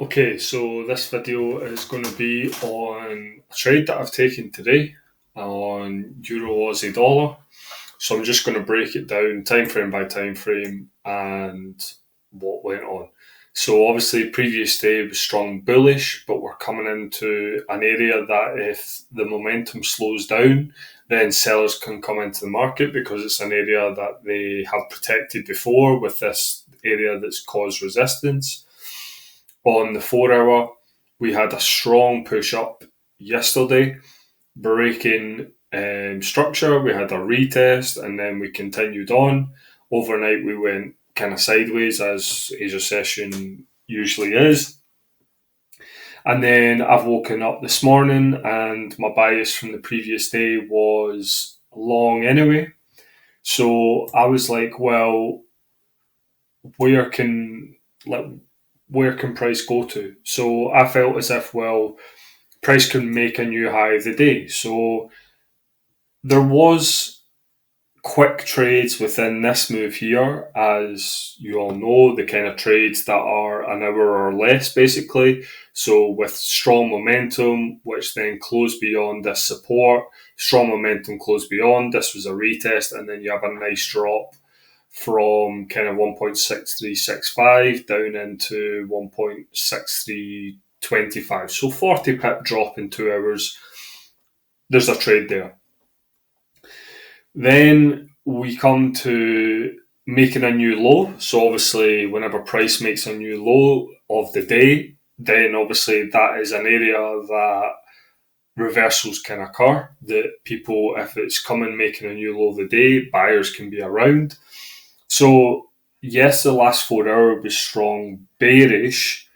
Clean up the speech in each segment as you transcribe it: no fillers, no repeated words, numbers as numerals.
Okay, so this video is going to be on a trade that I've taken today on Euro Aussie dollar. So I'm just going to break it down time frame by time frame and what went on. So obviously previous day was strong bullish, but we're coming into an area that if the momentum slows down, then sellers can come into the market because it's an area that they have protected before with this area that's caused resistance. On the 4 hour, we had a strong push up yesterday, breaking structure. We had a retest and then we continued on. Overnight, we went kind of sideways as Asia session usually is. And then I've woken up this morning and my bias from the previous day was long anyway. So I was like, well, where can like where can price go to? So I felt as if, well, price can make a new high of the day. So there was quick trades within this move here, as you all know, the kind of trades that are an hour or less, basically. So with strong momentum, which then closed beyond this support, strong momentum closed beyond, this was a retest, and then you have a nice drop from kind of 1.6365 down into 1.6325. So 40 pip drop in 2 hours. There's a trade there. Then we come to making a new low. So obviously whenever price makes a new low of the day, then obviously that is an area that reversals can occur. That people, if it's coming making a new low of the day, buyers can be around. So yes, the last 4 hour was strong bearish,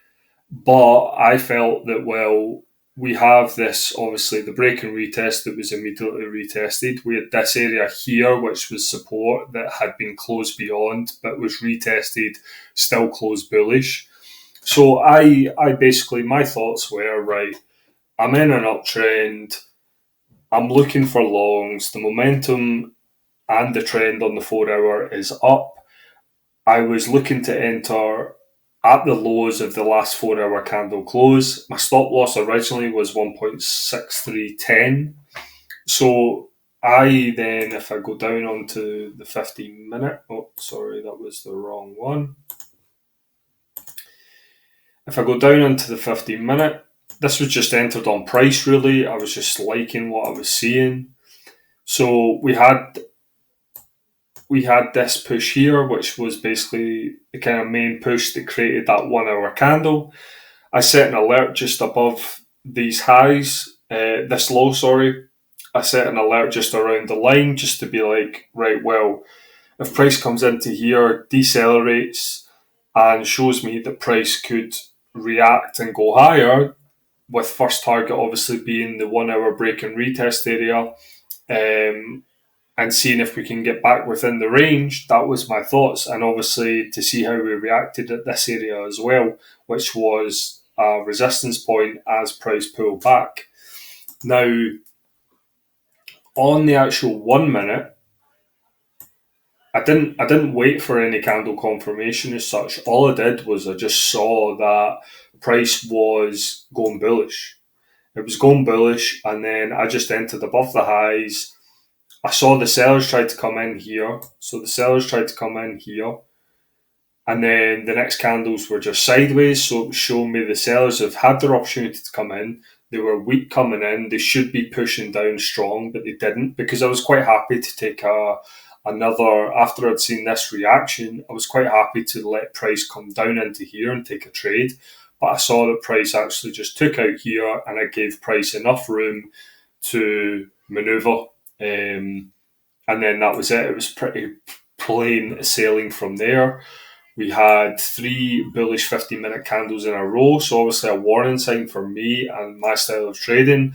but I felt that, well, we have this, obviously, the break and retest that was immediately retested. We had this area here, which was support that had been closed beyond, but was retested, still closed bullish. So I basically, my thoughts were, right, I'm in an uptrend. I'm looking for longs. The momentum and the trend on the 4 hour is up. I was looking to enter at the lows of the last 4 hour candle close. My stop loss originally was 1.6310. So I then, if I go down onto the 15 minute, oh, sorry, that was the wrong one. If I go down into the 15 minute, this was just entered on price really. I was just liking what I was seeing. So we had this push here, which was basically the kind of main push that created that 1 hour candle. I set an alert just above these highs, this low, sorry. I set an alert just around the line just to be like, right, well, if price comes into here, decelerates, and shows me that price could react and go higher, with first target obviously being the 1 hour break and retest area, and seeing if we can get back within the range. That was my thoughts, and obviously to see how we reacted at this area as well, which was a resistance point as price pulled back. Now, on the actual 1 minute, I didn't wait for any candle confirmation as such. All I did was I just saw that price was going bullish. It was going bullish, and then I just entered above the highs. I saw the sellers try to come in here. So the sellers tried to come in here. And then the next candles were just sideways. So it was showing me the sellers have had their opportunity to come in. They were weak coming in. They should be pushing down strong, but they didn't, because I was quite happy to take another, after I'd seen this reaction, I was quite happy to let price come down into here and take a trade. But I saw that price actually just took out here, and I gave price enough room to maneuver. And then that was it. It was pretty plain sailing from there. We had 3 bullish 15-minute candles in a row, so obviously a warning sign for me and my style of trading.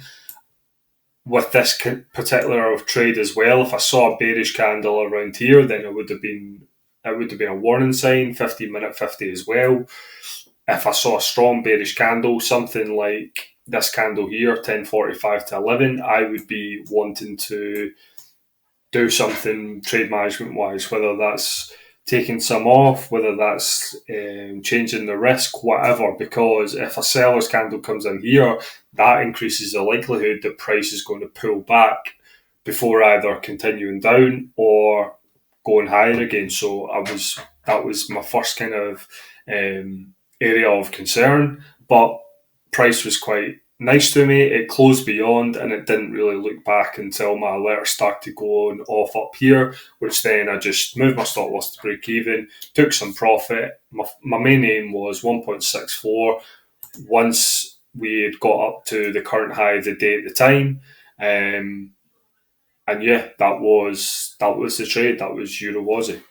With this particular trade as well, if I saw a bearish candle around here, then it would have been a warning sign. 15-minute 50 as well. If I saw a strong bearish candle, something like this candle here, 10:45 to 11, I would be wanting to do something trade management wise, whether that's taking some off, whether that's changing the risk, whatever, because if a seller's candle comes in here, that increases the likelihood that price is going to pull back before either continuing down or going higher again. So that was my first kind of area of concern, but price was quite nice to me. It closed beyond and it didn't really look back until my alerts started going off up here, which then I just moved my stop loss to break even, took some profit. My main aim was 1.64. Once we had got up to the current high of the day at the time, and yeah, that was the trade. That was Euro Aussie.